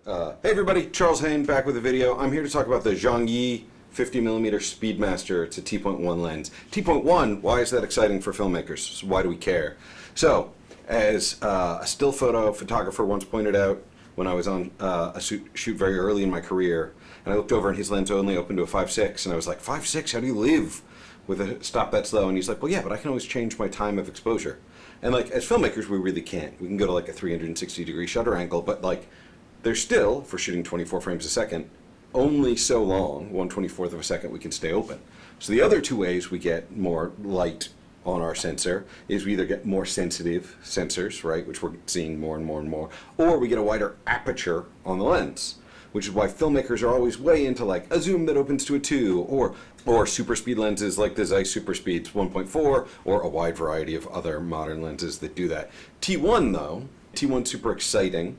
Hey everybody, Charles Hain back with a video. I'm here to talk about the ZhongYi 50mm Speedmaster. It's a T.1 lens. T.1, why is that exciting for filmmakers? Why do we care? So, as a still photo photographer once pointed out when I was on a shoot very early in my career, and I looked over and his lens only opened to a 5.6, and I was like, 5.6? How do you live with a stop that slow? And he's like, well, yeah, but I can always change my time of exposure. And like, as filmmakers, we really can't. We can go to like a 360-degree shutter angle, but like, there's still, for shooting 24 frames a second, only so long, 1/24th of a second, we can stay open. So the other two ways we get more light on our sensor is we either get more sensitive sensors, right, which we're seeing more and more and more, or we get a wider aperture on the lens, which is why filmmakers are always way into like a zoom that opens to a 2, or super speed lenses like the Zeiss Super Speeds 1.4, or a wide variety of other modern lenses that do that. T1 though, T1's super exciting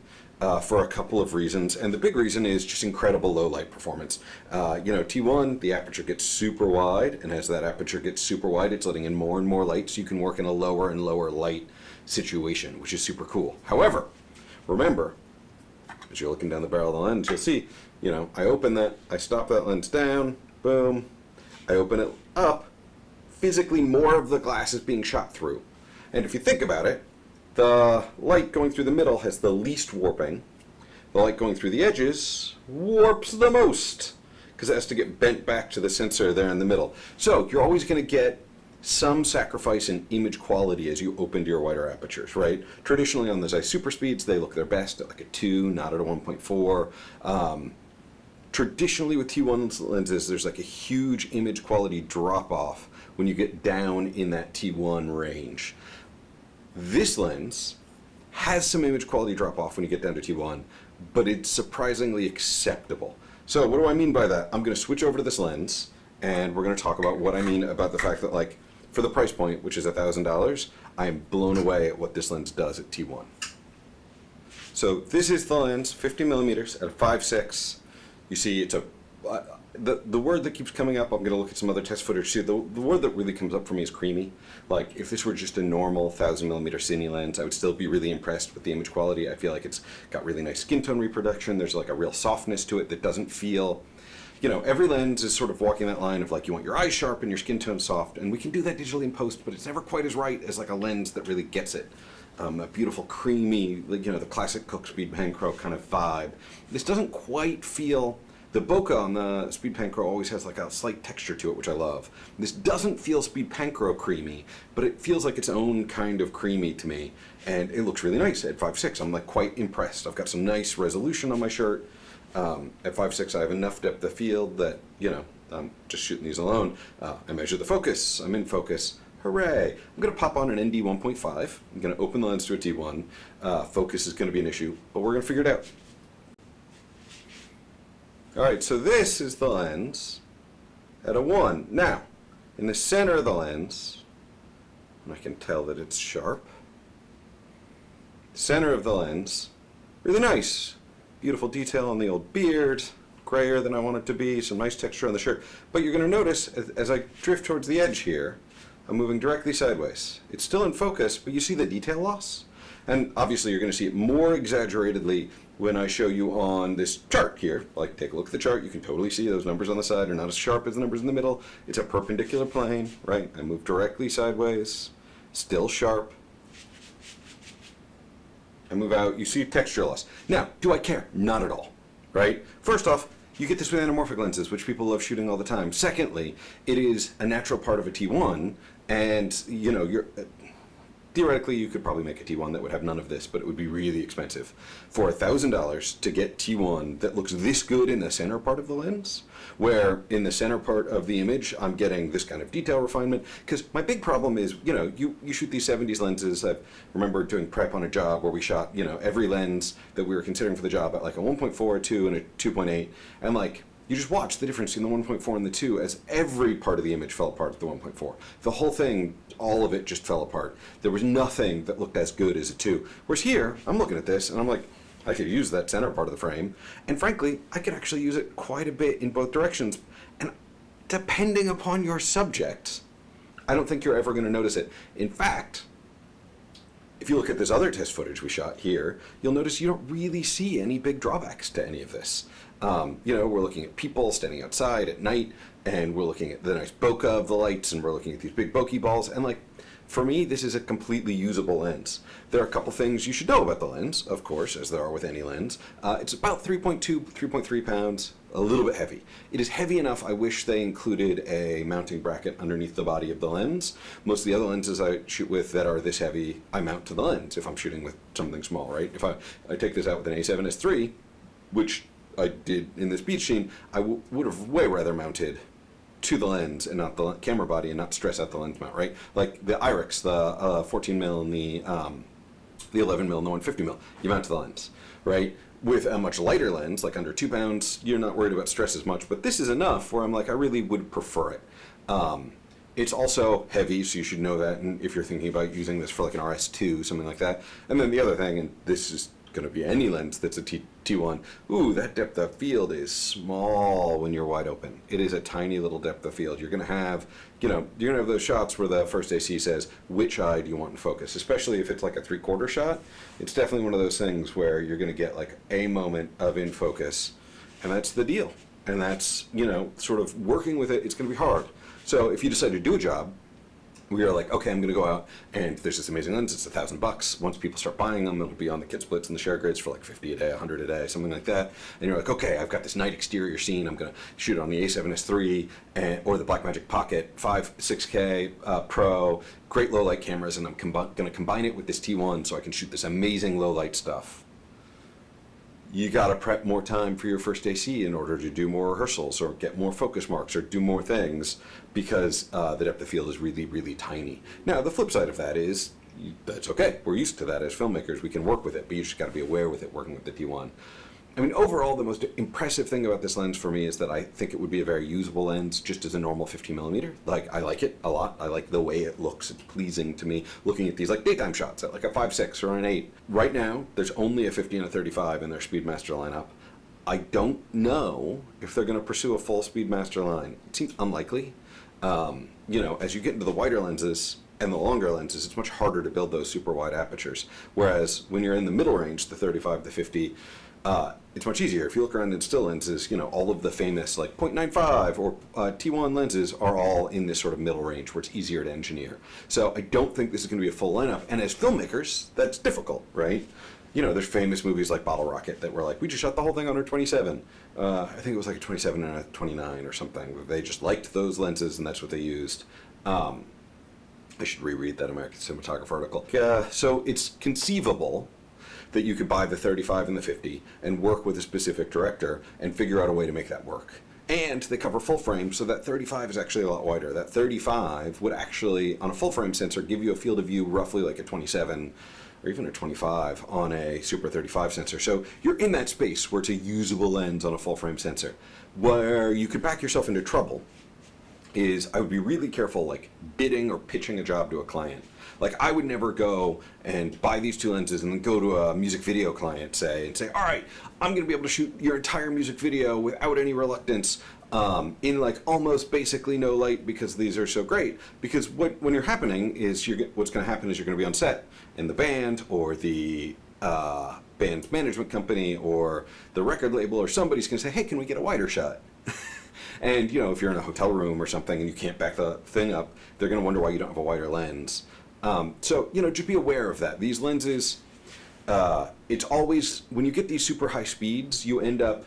for a couple of reasons, and the big reason is just incredible low light performance. T1, the aperture gets super wide, and as that aperture gets super wide, it's letting in more and more light, so you can work in a lower and lower light situation, which is super cool. However, remember, as you're looking down the barrel of the lens, you'll see, I open that, I stop that lens down, boom, I open it up, physically more of the glass is being shot through. And if you think about it, the light going through the middle has the least warping. The light going through the edges warps the most, because it has to get bent back to the sensor there in the middle. So you're always going to get some sacrifice in image quality as you open to your wider apertures, right? Traditionally on the Zeiss Super Speeds, they look their best at like a 2, not at a 1.4. Traditionally with T1 lenses, there's like a huge image quality drop-off when you get down in that T1 range. This lens has some image quality drop-off when you get down to T1, but it's surprisingly acceptable. So what do I mean by that? I'm going to switch over to this lens, and we're going to talk about what I mean about the fact that, like, for the price point, which is $1,000, I am blown away at what this lens does at T1. So this is the lens, 50mm at a 5.6. You see, it's the word that keeps coming up, I'm going to look at some other test footage too, the word that really comes up for me is creamy. Like, if this were just a normal 1000mm cine lens, I would still be really impressed with the image quality. I feel like it's got really nice skin tone reproduction. There's like a real softness to it that doesn't feel, every lens is sort of walking that line of like, you want your eyes sharp and your skin tone soft, and we can do that digitally in post, but it's never quite as right as like a lens that really gets it. That beautiful creamy, the classic Cook Speed Pancro kind of vibe. This doesn't quite feel. The bokeh on the Speed Pancro always has like a slight texture to it, which I love. This doesn't feel Speed Pancro creamy, but it feels like its own kind of creamy to me, and it looks really nice at 5.6. I'm like quite impressed. I've got some nice resolution on my shirt. At 5.6, I have enough depth of field that, I'm just shooting these alone. I measure the focus. I'm in focus. Hooray! I'm going to pop on an ND 1.5. I'm going to open the lens to a T1. Focus is going to be an issue, but we're going to figure it out. Alright, so this is the lens at a 1. Now, in the center of the lens, and I can tell that it's sharp, center of the lens, really nice. Beautiful detail on the old beard, grayer than I want it to be, some nice texture on the shirt. But you're going to notice, as I drift towards the edge here, I'm moving directly sideways. It's still in focus, but you see the detail loss? And obviously you're going to see it more exaggeratedly when I show you on this chart here. Like, take a look at the chart. You can totally see those numbers on the side are not as sharp as the numbers in the middle. It's a perpendicular plane, right? I move directly sideways, still sharp. I move out, you see texture loss. Now, do I care? Not at all, right? First off, you get this with anamorphic lenses, which people love shooting all the time. Secondly, it is a natural part of a T1, and theoretically, you could probably make a T1 that would have none of this, but it would be really expensive. For $1,000 to get T1 that looks this good in the center part of the lens, where in the center part of the image, I'm getting this kind of detail refinement. Because my big problem is, you shoot these 70s lenses. I remember doing prep on a job where we shot, every lens that we were considering for the job at like a 1.4, a 2, and a 2.8. And like, you just watch the difference in the 1.4 and the 2 as every part of the image fell apart at the 1.4. The whole thing, all of it just fell apart. There was nothing that looked as good as a 2. Whereas here, I'm looking at this and I'm like, I could use that center part of the frame. And frankly, I could actually use it quite a bit in both directions. And depending upon your subject, I don't think you're ever going to notice it. In fact, If you look at this other test footage we shot here, you'll notice you don't really see any big drawbacks to any of this. We're looking at people standing outside at night, and we're looking at the nice bokeh of the lights, and we're looking at these big bokeh balls, and like, for me, this is a completely usable lens. There are a couple things you should know about the lens, of course, as there are with any lens. It's about 3.2, 3.3 pounds, a little bit heavy. It is heavy enough, I wish they included a mounting bracket underneath the body of the lens. Most of the other lenses I shoot with that are this heavy, I mount to the lens if I'm shooting with something small, right? If I take this out with an A7S3, which I did in this beach scene, I would have way rather mounted to the lens and not the camera body and not stress out the lens mount, right? Like the IRIX, the 14 mil and the 11 mil and the 150 mil, you mount to the lens, right? With a much lighter lens, like under 2 pounds, you're not worried about stress as much, but this is enough where I'm like, I really would prefer it. It's also heavy, so you should know that, and if you're thinking about using this for like an RS2, something like that. And then the other thing, and this is going to be any lens that's a T1, ooh, that depth of field is small when you're wide open. It is a tiny little depth of field. You're going to have, you're going to have those shots where the first AC says, which eye do you want in focus? Especially if it's like a 3/4 shot. It's definitely one of those things where you're going to get like a moment of in focus, and that's the deal. And that's, sort of working with it, it's going to be hard. So if you decide to do a job, we are like, okay, I'm going to go out, and there's this amazing lens. It's $1,000. Once people start buying them, it'll be on the kit splits and the share grids for like 50 a day, 100 a day, something like that. And you're like, okay, I've got this night exterior scene. I'm going to shoot it on the A7S3 or the Blackmagic Pocket 6K Pro, great low light cameras, and I'm going to combine it with this T1 so I can shoot this amazing low light stuff. You got to prep more time for your first AC in order to do more rehearsals or get more focus marks or do more things because the depth of field is really, really tiny. Now, the flip side of that is that's okay. We're used to that as filmmakers. We can work with it, but you just got to be aware with it working with the T1. I mean, overall, the most impressive thing about this lens for me is that I think it would be a very usable lens just as a normal 15mm. Like, I like it a lot. I like the way it looks. It's pleasing to me looking at these like daytime shots at like a 5.6 or an 8. Right now, there's only a 50 and a 35 in their Speedmaster lineup. I don't know if they're going to pursue a full Speedmaster line. It seems unlikely. As you get into the wider lenses and the longer lenses, it's much harder to build those super wide apertures. Whereas when you're in the middle range, the 35, the 50, it's much easier. If you look around in still lenses, all of the famous like 0.95 or T1 lenses are all in this sort of middle range where it's easier to engineer. So I don't think this is going to be a full lineup. And as filmmakers, that's difficult, right? There's famous movies like Bottle Rocket that were like, we just shot the whole thing under 27. I think it was like a 27 and a 29 or something. They just liked those lenses and that's what they used. I should reread that American Cinematographer article. So it's conceivable that you could buy the 35 and the 50 and work with a specific director and figure out a way to make that work. And they cover full frame, so that 35 is actually a lot wider. That 35 would actually, on a full frame sensor, give you a field of view roughly like a 27 or even a 25 on a Super 35 sensor. So you're in that space where it's a usable lens on a full frame sensor. Where you could back yourself into trouble is I would be really careful like bidding or pitching a job to a client. Like, I would never go and buy these two lenses and then go to a music video client, say, all right, I'm going to be able to shoot your entire music video without any reluctance in, like, almost basically no light because these are so great. Because when you're happening is what's going to happen is you're going to be on set, and the band or the band management company or the record label or somebody's going to say, hey, can we get a wider shot? And, if you're in a hotel room or something and you can't back the thing up, they're going to wonder why you don't have a wider lens. So, just be aware of that. These lenses, it's always, when you get these super high speeds, you end up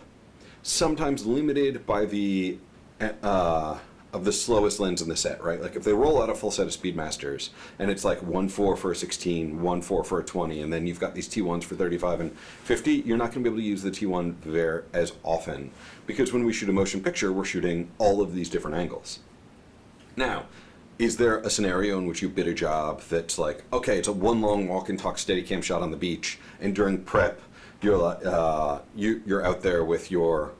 sometimes limited by the, of the slowest lens in the set, right? Like if they roll out a full set of Speedmasters and it's like 1.4 for a 16, 1.4 for a 20, and then you've got these T1s for 35 and 50, you're not going to be able to use the T1 there as often because when we shoot a motion picture, we're shooting all of these different angles. Now, is there a scenario in which you bid a job that's like, okay, it's a one long walk and talk Steadicam shot on the beach, and during prep, you're out there with your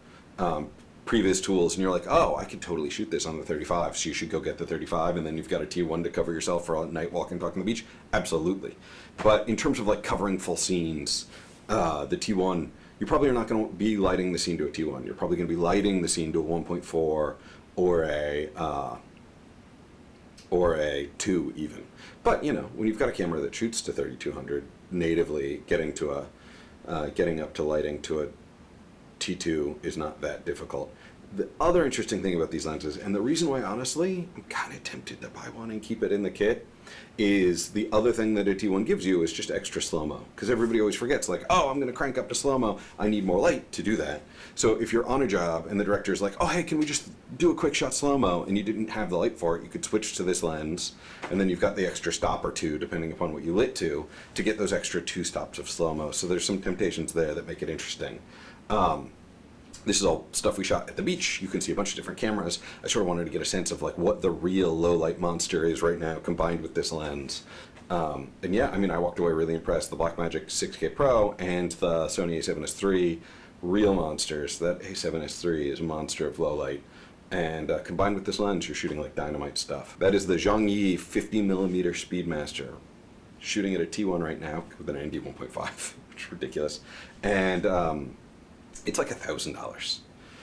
previs tools, and you're like, oh, I could totally shoot this on the 35, so you should go get the 35, and then you've got a T1 to cover yourself for a night walk and talk on the beach? Absolutely. But in terms of like covering full scenes, the T1, you probably are not going to be lighting the scene to a T1. You're probably going to be lighting the scene to a 1.4 or a or a 2 even. But, you know, when you've got a camera that shoots to 3200 natively, getting up to lighting to a T2 is not that difficult. The other interesting thing about these lenses, and the reason why honestly I'm kind of tempted to buy one and keep it in the kit, is the other thing that a T1 gives you is just extra slow-mo. Because everybody always forgets, like, oh, I'm going to crank up to slow-mo. I need more light to do that. So if you're on a job and the director's like, oh, hey, can we just do a quick shot slow-mo, and you didn't have the light for it, you could switch to this lens, and then you've got the extra stop or two, depending upon what you lit to get those extra 2 stops of slow-mo. So there's some temptations there that make it interesting. This is all stuff we shot at the beach. You can see a bunch of different cameras. I sort of wanted to get a sense of like what the real low light monster is right now combined with this lens. And yeah, I mean, I walked away really impressed. The Blackmagic 6K Pro and the Sony A7S III, real monsters. That A7S III is a monster of low light. And combined with this lens, you're shooting like dynamite stuff. That is the ZhongYi 50mm Speedmaster. Shooting at a T1 right now with an ND 1.5, which is ridiculous. And it's like $1,000.